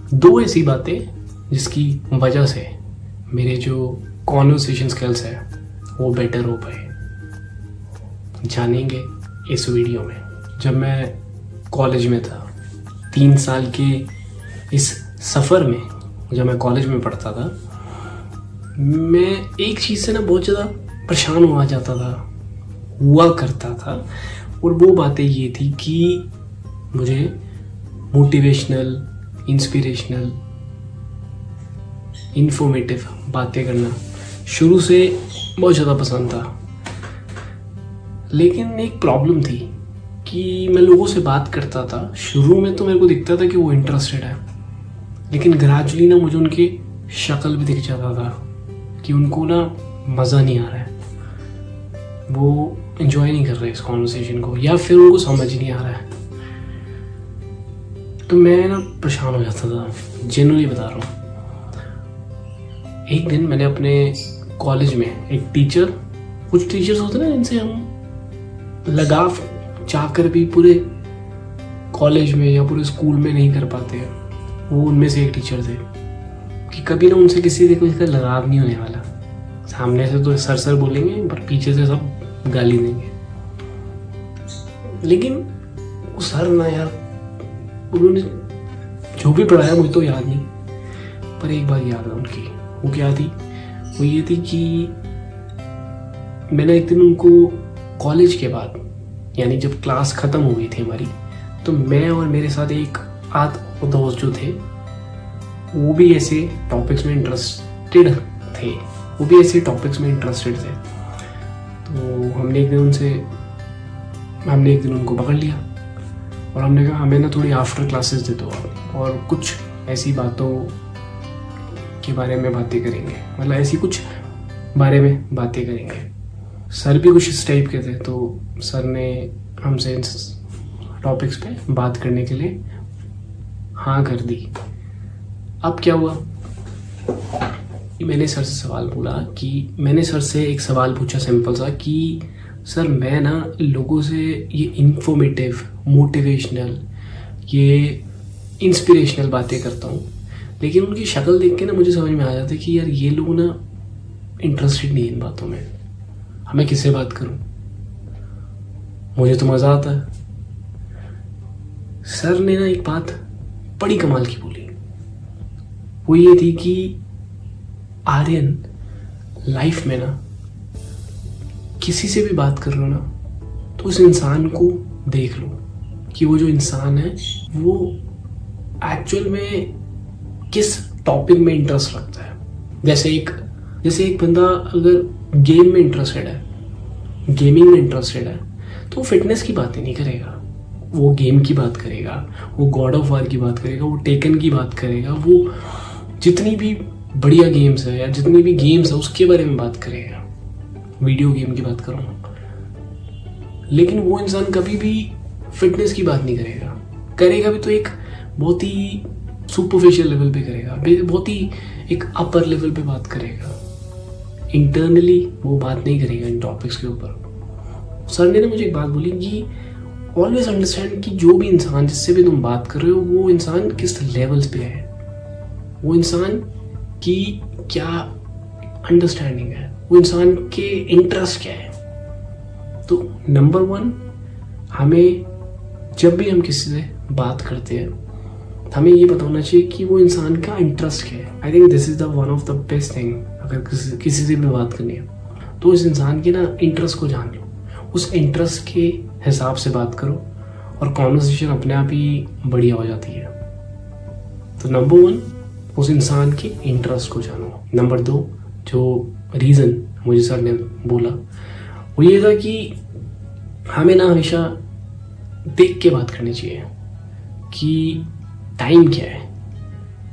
दो ऐसी बातें जिसकी वजह से मेरे जो कॉन्वर्सेशन स्किल्स है वो बेटर हो पाए, जानेंगे इस वीडियो में। जब मैं कॉलेज में था, 3 साल के इस सफ़र में, जब मैं कॉलेज में पढ़ता था, मैं एक चीज़ से ना बहुत ज़्यादा परेशान हुआ जाता था, हुआ करता था। और वो बातें ये थी कि मुझे मोटिवेशनल, इंस्पिरेशनल, इन्फॉर्मेटिव बातें करना शुरू से बहुत ज़्यादा पसंद था। लेकिन एक प्रॉब्लम थी कि मैं लोगों से बात करता था। शुरू में तो मेरे को दिखता था कि वो इंटरेस्टेड है, लेकिन ग्रेजुअली ना मुझे उनकी शक्ल भी दिख जाता था कि उनको ना मज़ा नहीं आ रहा है, वो एंजॉय नहीं कर रहे इस कॉन्वर्सेशन को, या फिर उनको समझ नहीं आ रहा है। तो मैं ना परेशान हो जाता था, जेन्युइनली बता रहा हूँ। एक दिन मैंने अपने कॉलेज में एक टीचर, कुछ टीचर्स होते हैं ना जिनसे हम लगाव चाहकर भी पूरे कॉलेज में या पूरे स्कूल में नहीं कर पाते हैं, वो उनमें से एक टीचर थे कि कभी ना उनसे किसी का लगाव नहीं होने वाला। सामने से तो सर बोलेंगे, पर पीछे से सब गाली देंगे। लेकिन वो सर ना यार, उन्होंने जो भी पढ़ाया मुझे तो याद नहीं, पर एक बात याद है उनकी। वो क्या थी? वो ये थी कि मैंने एक दिन उनको कॉलेज के बाद, यानी जब क्लास ख़त्म हो गई थी हमारी, तो मैं और मेरे साथ एक आध दोस्त जो थे, वो भी ऐसे टॉपिक्स में इंटरेस्टेड थे, तो हमने एक दिन उनको पकड़ लिया और हमने कहा हमें ना थोड़ी आफ्टर क्लासेस दे दो और कुछ ऐसी बातों के बारे में बातें करेंगे, मतलब ऐसी कुछ बारे में बातें करेंगे। सर भी कुछ इस टाइप के थे, तो सर ने हमसे इन टॉपिक्स पे बात करने के लिए हाँ कर दी। अब क्या हुआ, मैंने सर से एक सवाल पूछा सिंपल सा कि सर मैं ना लोगों से ये इन्फॉर्मेटिव, मोटिवेशनल, ये इंस्पिरेशनल बातें करता हूँ, लेकिन उनकी शक्ल देख के ना मुझे समझ में आ जाता है कि यार ये लोग ना इंटरेस्टेड नहीं है इन बातों में। हमें किससे बात करूं, मुझे तो मज़ा आता है। सर ने ना एक बात बड़ी कमाल की बोली, वो ये थी कि आर्यन, लाइफ में ना किसी से भी बात कर रहे हो ना, तो उस इंसान को देख लो कि वो जो इंसान है वो एक्चुअल में किस टॉपिक में इंटरेस्ट रखता है। जैसे एक बंदा अगर गेम में इंटरेस्टेड है, गेमिंग में इंटरेस्टेड है, तो वो फिटनेस की बातें नहीं करेगा, वो गेम की बात करेगा, वो गॉड ऑफ वार की बात करेगा, वो टेकन की बात करेगा, वो जितनी भी बढ़िया गेम्स है या जितनी भी गेम्स है उसके बारे में बात करेगा। वीडियो गेम की बात करूँगा, लेकिन वो इंसान कभी भी फिटनेस की बात नहीं करेगा भी तो एक बहुत ही सुपरफिशियल लेवल पे करेगा, बहुत ही एक अपर लेवल पे बात करेगा। इंटरनली वो बात नहीं करेगा इन टॉपिक्स के ऊपर। सर ने ना मुझे एक बात बोली कि ऑलवेज अंडरस्टैंड कि जो भी इंसान जिससे भी तुम बात कर रहे हो, वो इंसान किस लेवल्स पे है, वो इंसान की क्या अंडरस्टैंडिंग है, वो इंसान के इंटरेस्ट क्या है। तो नंबर 1, हमें जब भी हम किसी से बात करते हैं हमें ये पता होना चाहिए कि वो इंसान का इंटरेस्ट क्या है। I think this is the one of the best thing. अगर किसी से भी बात करनी है तो उस इंसान के ना इंटरेस्ट को जान लो, उस इंटरेस्ट के हिसाब से बात करो और कॉन्वर्सेशन अपने आप ही बढ़िया हो जाती है। तो नंबर 1, उस इंसान के इंटरेस्ट को जानो। नंबर 2, जो रीज़न मुझे सर ने बोला वो ये था कि हमें ना हमेशा देख के बात करनी चाहिए कि टाइम क्या है।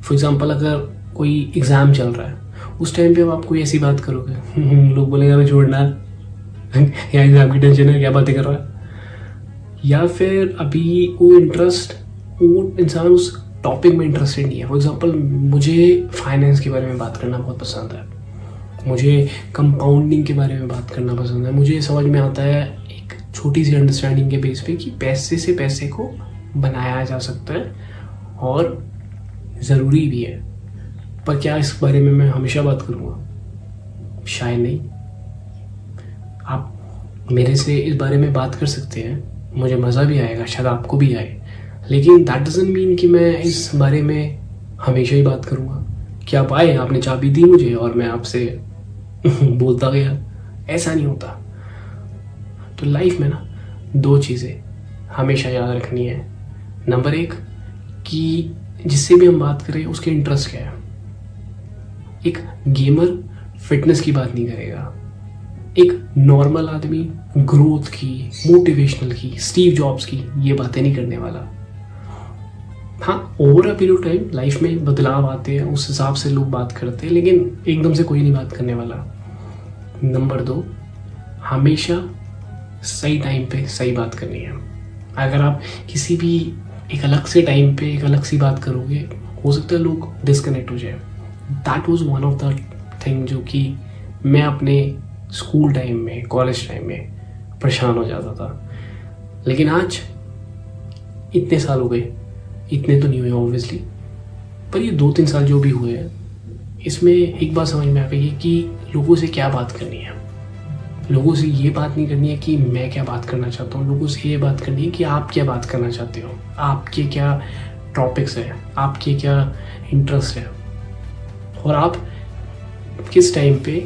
फॉर एग्जाम्पल अगर कोई एग्ज़ाम चल रहा है, उस टाइम पे आप कोई ऐसी बात करोगे, लोग बोलेंगे हमें छोड़ना या एग्ज़ाम की टेंशन है, क्या बातें कर रहा है। या फिर अभी वो इंसान उस टॉपिक में इंटरेस्टेड नहीं है। फॉर एग्जाम्पल मुझे फाइनेंस के बारे में बात करना बहुत पसंद है, मुझे कंपाउंडिंग के बारे में बात करना पसंद है। मुझे समझ में आता है एक छोटी सी अंडरस्टैंडिंग के बेस पे कि पैसे से पैसे को बनाया जा सकता है और ज़रूरी भी है, पर क्या इस बारे में मैं हमेशा बात करूँगा? शायद नहीं। आप मेरे से इस बारे में बात कर सकते हैं, मुझे मज़ा भी आएगा, शायद आपको भी आए, लेकिन दैट डजंट मीन कि मैं इस बारे में हमेशा ही बात करूँगा। कि आप आए, आपने चाबी दी मुझे और मैं आपसे बोलता गया, ऐसा नहीं होता। तो लाइफ में ना 2 चीज़ें हमेशा याद रखनी है। नंबर 1 कि जिससे भी हम बात करें उसके इंटरेस्ट क्या है। एक गेमर फिटनेस की बात नहीं करेगा, एक नॉर्मल आदमी ग्रोथ की, मोटिवेशनल की, स्टीव जॉब्स की ये बातें नहीं करने वाला। हाँ, over a period of time life में बदलाव आते हैं, उस हिसाब से लोग बात करते हैं, लेकिन एकदम से कोई नहीं बात करने वाला। नंबर 2, हमेशा सही टाइम पे सही बात करनी है। अगर आप किसी भी एक अलग से टाइम पे एक अलग सी बात करोगे, हो सकता है लोग डिस्कनेक्ट हो जाए। That was one of the thing जो कि मैं अपने स्कूल टाइम में, कॉलेज टाइम में परेशान हो जाता था। लेकिन आज इतने साल हो गए, इतने तो नहीं हुए ऑब्वियसली, पर ये 2-3 साल जो भी हुए हैं, इसमें एक बात समझ में आ गई है कि लोगों से क्या बात करनी है। लोगों से ये बात नहीं करनी है कि मैं क्या बात करना चाहता हूँ, लोगों से ये बात करनी है कि आप क्या बात करना चाहते हो, आपके क्या टॉपिक्स हैं, आपके क्या इंटरेस्ट है, और आप किस टाइम पे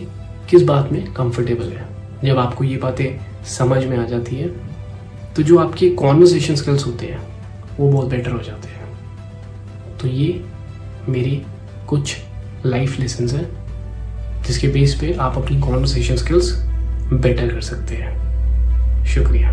किस बात में कंफर्टेबल है। जब आपको ये बातें समझ में आ जाती है तो जो आपके कॉन्वर्सेशन स्किल्स होते हैं वो बहुत बेटर हो जाते हैं। तो ये मेरी कुछ लाइफ लेसन्स हैं जिसके बेस पे आप अपनी कॉन्वर्सेशन स्किल्स बेटर कर सकते हैं। शुक्रिया।